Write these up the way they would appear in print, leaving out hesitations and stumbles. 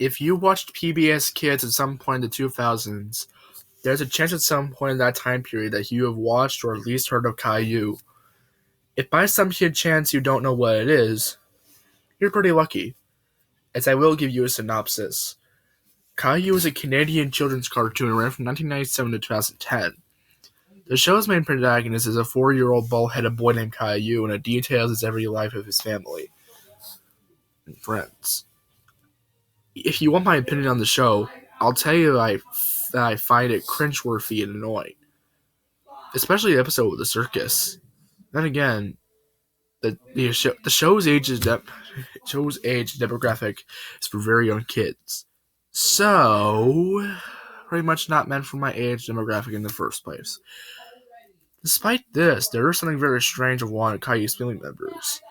If you watched PBS Kids at some point in the 2000s, there's a chance at some point in that time period that you have watched or at least heard of Caillou. If by some chance you don't know what it is, you're pretty lucky, as I will give you a synopsis. Caillou is a Canadian children's cartoon and ran from 1997 to 2010. The show's main protagonist is a 4-year-old bald-headed boy named Caillou, and it details his everyday life of his family and friends. If you want my opinion on the show, I'll tell you that I find it cringeworthy and annoying. Especially the episode with the circus. Then again, the show's age demographic is for very young kids. So, pretty much not meant for my age demographic in the first place. Despite this, there is something very strange of one of Caillou's family members.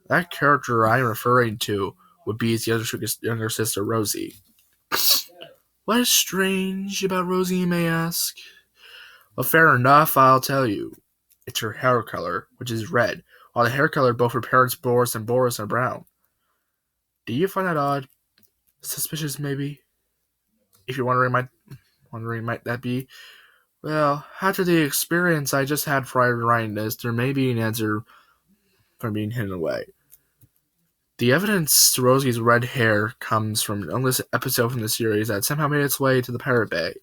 That character I'm referring to would be his younger sister, Rosie. What is strange about Rosie, you may ask? Well, fair enough, I'll tell you. It's her hair color, which is red, while the hair color of both her parents, Boris and Boris, are brown. Do you find that odd? Suspicious, maybe? If you're wondering, might that be? Well, after the experience I just had prior to writing this, there may be an answer from being hidden away. The evidence to Rosie's red hair comes from an unlisted episode from the series that somehow made its way to the Pirate Bay.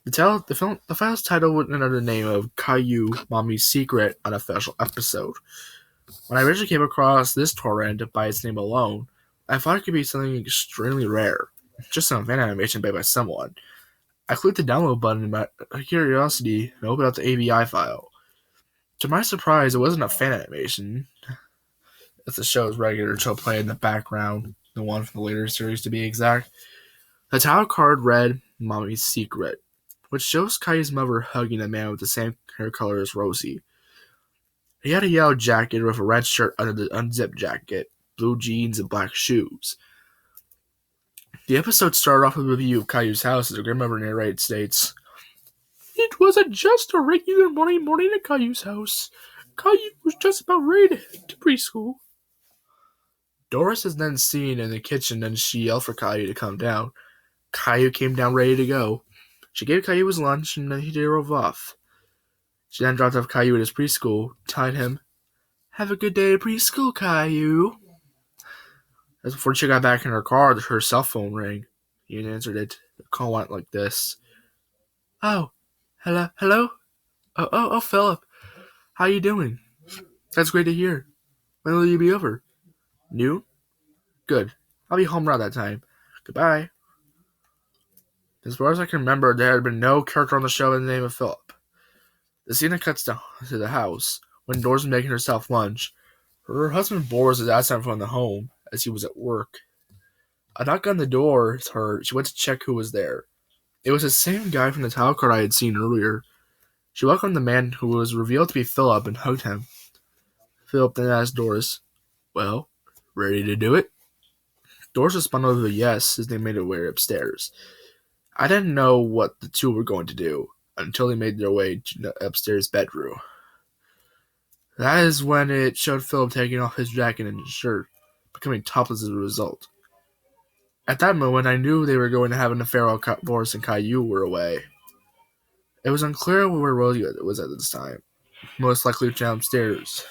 The file's title went under the name of Caillou, Mommy's Secret, unofficial episode. When I originally came across this torrent by its name alone, I thought it could be something extremely rare, just some fan animation made by someone. I clicked the download button in my curiosity and opened up the AVI file. To my surprise, it wasn't a fan animation. It's the show's regular show play in the background, the one from the later series to be exact. The title card read Mommy's Secret, which shows Caillou's mother hugging a man with the same hair color as Rosie. He had a yellow jacket with a red shirt under the unzipped jacket, blue jeans, and black shoes. The episode started off with a review of Caillou's house as her grandmother narrated states, "It was just a regular morning at Caillou's house. Caillou was just about ready to head to preschool." Doris is then seen in the kitchen and she yelled for Caillou to come down. Caillou came down ready to go. She gave Caillou his lunch and then he drove off. She then dropped off Caillou at his preschool, telling him, "Have a good day at preschool, Caillou." As before she got back in her car, her cell phone rang. He answered it. The call went like this. "Oh, hello? Oh, Philip. How you doing? That's great to hear. When will you be over? Noon? Good. I'll be home around that time. Goodbye." As far as I can remember, there had been no character on the show in the name of Philip. The scene that cuts to the house, when Doris was making herself lunch. Her husband Boris is outside from the home, as he was at work. A knock on the door is heard. She went to check who was there. It was the same guy from the title card I had seen earlier. She welcomed the man, who was revealed to be Philip, and hugged him. Philip then asked Doris, "Well, ready to do it?" Doris responded with a yes as they made their way upstairs. I didn't know what the two were going to do until they made their way to the upstairs bedroom. That is when it showed Philip taking off his jacket and his shirt, becoming topless as a result. At that moment, I knew they were going to have an affair while Boris and Caillou were away. It was unclear where Rosie was at this time, most likely downstairs,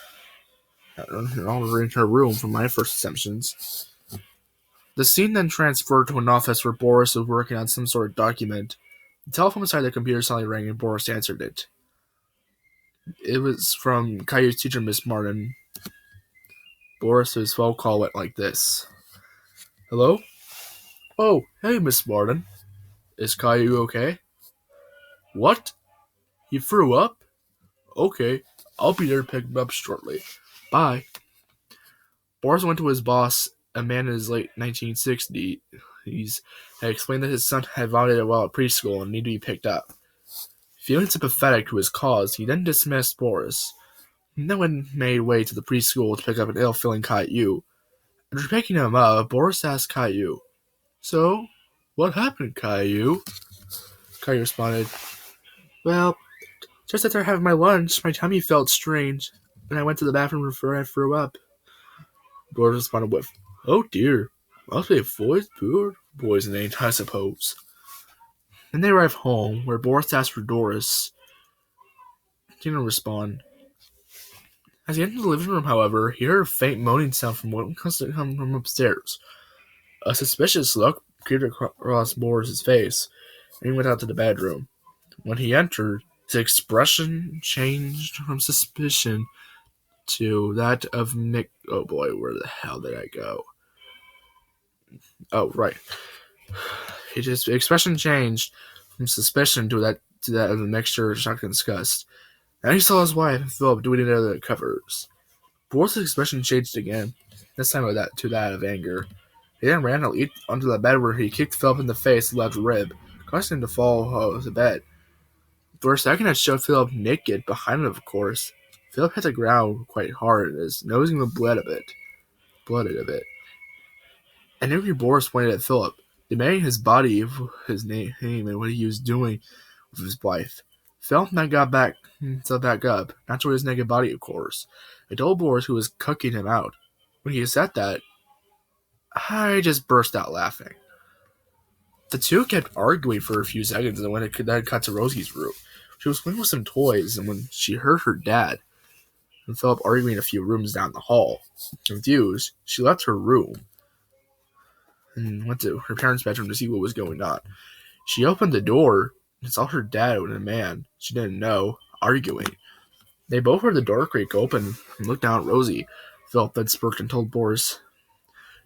in her room from my first assumptions. The scene then transferred to an office where Boris was working on some sort of document. The telephone beside the computer suddenly rang and Boris answered it. It was from Caillou's teacher, Miss Martin. Boris's phone call went like this. "Hello? Oh, hey, Miss Martin. Is Caillou okay?" "What? He threw up? Okay, I'll be there to pick him up shortly. Bye." Boris went to his boss, a man in his late 1960s, had explained that his son had vomited while at preschool and needed to be picked up. Feeling sympathetic to his cause, he then dismissed Boris. No one made way to the preschool to pick up an ill-feeling Caillou. After picking him up, Boris asked Caillou, "So, what happened, Caillou?" Caillou responded, "Well, just after having my lunch, my tummy felt strange, and I went to the bathroom before I threw up." Boris responded with, "Oh dear, Must be boys' food, boys' names, I suppose. Then they arrive home, where Boris asks for Doris. She didn't respond. As he entered the living room, however, he heard a faint moaning sound from what comes to come from upstairs. A suspicious look creeped across Boris's face, and he went out to the bedroom. When he entered, his expression changed from suspicion to that of Nick. Oh boy, where the hell did I go? Oh, right. His expression changed from suspicion to that of a mixture of shock and disgust. Now he saw his wife and Philip doing it under the covers. Boris's expression changed again, this time to that of anger. He then ran onto the bed where he kicked Philip in the face with a left rib, causing him to fall to bed. For a second it showed Philip naked behind him, of course. Philip hit the ground quite hard, and his nose even blooded a bit. And angry Boris pointed at Philip, demanding his body, his name, and what he was doing with his wife. Philip then got back up, not toward his naked body, of course. I told Boris who was cucking him out. When he said that, I just burst out laughing. The two kept arguing for a few seconds, and when it then cut to Rosie's room, she was playing with some toys, and when she heard her dad and Philip arguing a few rooms down the hall, confused, she left her room and went to her parents' bedroom to see what was going on. She opened the door and saw her dad and a man she didn't know arguing. They both heard the door creak open and looked down at Rosie. Philip then smirked and told Boris,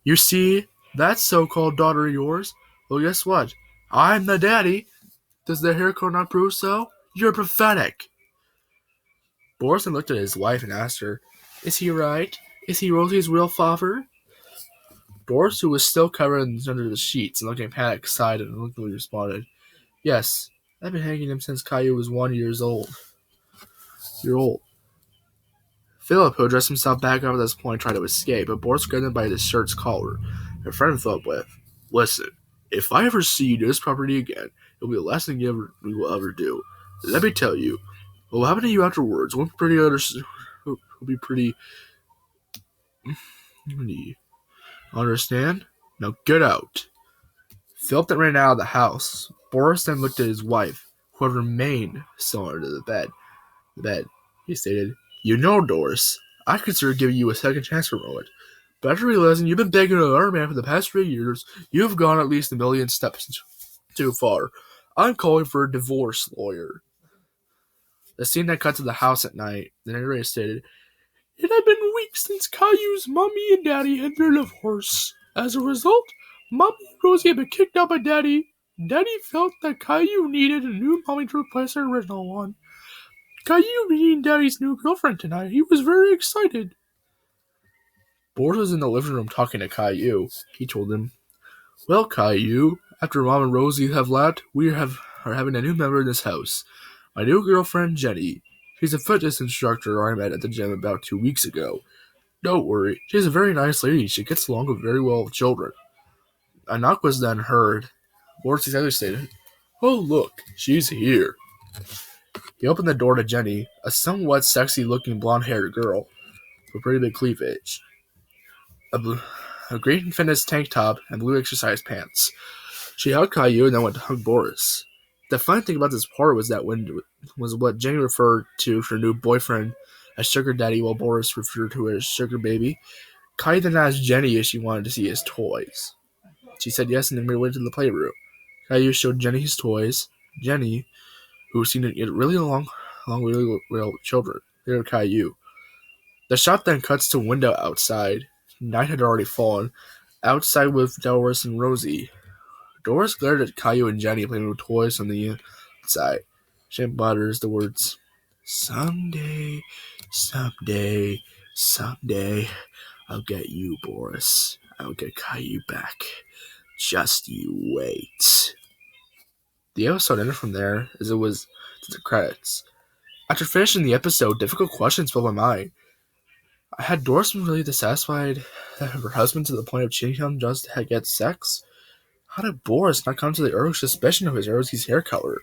"You see, that so-called daughter of yours? Well, guess what? I'm the daddy. Does the haircut not prove so? You're pathetic." Boris then looked at his wife and asked her, "Is he right? Is he Rosie's real father?" Doris, who was still covered under the sheets and looking in panic, sighed and unwillingly responded, "Yes, I've been hanging him since Caillou was 1 year old. Philip, who addressed himself back up at this point, tried to escape, but Boris grabbed him by his shirt's collar and threatened Philip with, "Listen, if I ever see you do this property again, it'll be the last thing we will ever do. Let me tell you, what will happen to you afterwards won't be pretty. Understand? Now get out." Philip then ran out of the house. Boris then looked at his wife, who had remained still under the bed. He stated, "You know, Doris, I consider giving you a second chance for a moment. But after realizing you've been begging another man for the past 3 years, you've gone at least a million steps too far. I'm calling for a divorce lawyer." The scene that cut to the house at night, the narrator stated, "It had been weeks since Caillou's mommy and daddy had their divorce. As a result, mommy and Rosie had been kicked out by daddy. Daddy felt that Caillou needed a new mommy to replace her original one. Caillou meeting daddy's new girlfriend tonight. He was very excited." Boris was in the living room talking to Caillou. He told him, "Well, Caillou, after Mom and Rosie have left, we are having a new member in this house. My new girlfriend, Jenny. She's a fitness instructor I met at the gym about 2 weeks ago. Don't worry, she's a very nice lady. She gets along very well with children." A knock was then heard. Boris excitedly stated, "Oh, look, she's here." He opened the door to Jenny, a somewhat sexy-looking blonde-haired girl with pretty big cleavage, a green fitness tank top, and blue exercise pants. She hugged Caillou and then went to hug Boris. The funny thing about this part was what Jenny referred to her new boyfriend as sugar daddy, while Boris referred to her as sugar baby. Caillou then asked Jenny if she wanted to see his toys. She said yes, and then we went to the playroom. Caillou showed Jenny his toys. Jenny, who seemed to get really along really well with children, later Caillou. The shot then cuts to a window outside. Night had already fallen. Outside with Doris and Rosie. Doris glared at Caillou and Jenny playing with toys from the inside. She mutters the words, "Someday, someday, someday, I'll get you, Boris. I'll get Caillou back. Just you wait." The episode ended from there, as it was to the credits. After finishing the episode, difficult questions filled my mind. Had Doris been really dissatisfied with her husband to the point of cheating him just to get sex? How did Boris not come to the early suspicion of Rosie's hair color?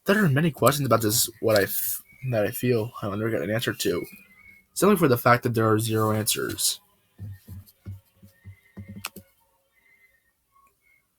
There are many questions about this that I feel I'll never get an answer to, simply for the fact that there are zero answers.